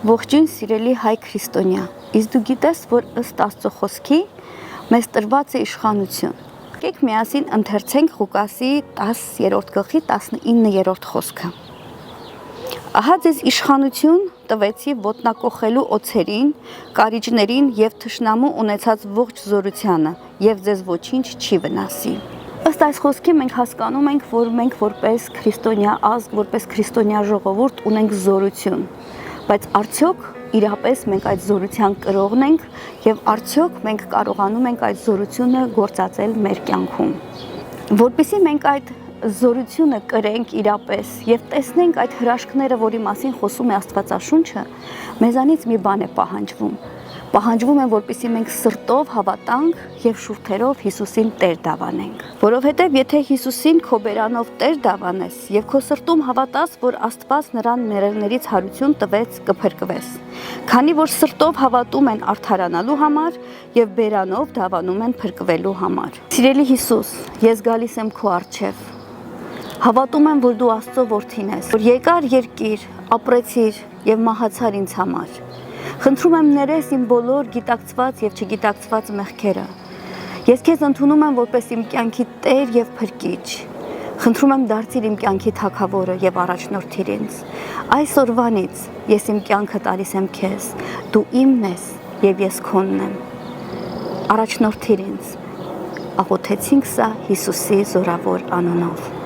Ողջույն սիրելի հայ քրիստոնյա, իսկ դու գիտես, որ ըստ Աստծո խոսքի մեզ տրված է իշխանություն։ Եկեք միասին ընթերցենք Ղուկասի 10-րդ գլխի 19-րդ խոսքը։ Ահա ձեզ իշխանություն տվեցի ոտնակոխելու օձերին, կարիճներին եւ թշնամու ունեցած ողջ զորությանը, եւ ձեզ ոչինչ չի վնասի։ Ըստ այս խոսքի մենք հասկանում ենք, որ մենք որպես քրիստոնյա ազգ, որպես քրիստոնյա ժողովուրդ ունենք զորություն, բայց արդյոք իրապես մենք այդ զորության կրողն ենք եւ արդյոք մենք կարողանում ենք այդ զորությունը գործածել մեր կյանքում։ Որպեսզի մենք այդ զորությունը կրենք իրապես եւ տեսնենք այդ հրաշքները, որի մասին խոսում է Աստվածաշունչը, մեզանից մի բան է պահանջվում է, որպեսզի մենք սրտով հավատանք եւ շուրթերով Հիսուսին Տեր դավանենք։ Որովհետեւ եթե Հիսուսին քո բերանով Տեր դավանես եւ քո սրտում հավատաս, որ Աստված նրան մեռելներից հարություն տվեց, կփրկվես։ Քանի որ սրտով հավատում են արդարանալու համար եւ բերանով դավանում են փրկվելու համար։ Սիրելի Հիսուս, ես գալիս եմ քո առջև։ Հավատում եմ, որ դու Աստծո որդին ես, որ եկար երկիր, ապրեցիր եւ մահացար ինձ համար։ Խնդրում եմ ներես իմ բոլոր գիտակցված եւ չգիտակցված մեղքերը։ Ես քեզ ընդունում եմ որպես իմ կյանքի Տեր եւ Փրկիչ։ Խնդրում եմ դարձիր իմ կյանքի թագավորը եւ առաջնորդիր ինձ։ Այսօրվանից ես իմ կյանքը տալիս եմ քեզ։ Դու իմն ես եւ ես քոնն եմ։ Առաջնորդիր ինձ։ Աղոթեցինք սա Հիսուսի զորավոր անունով։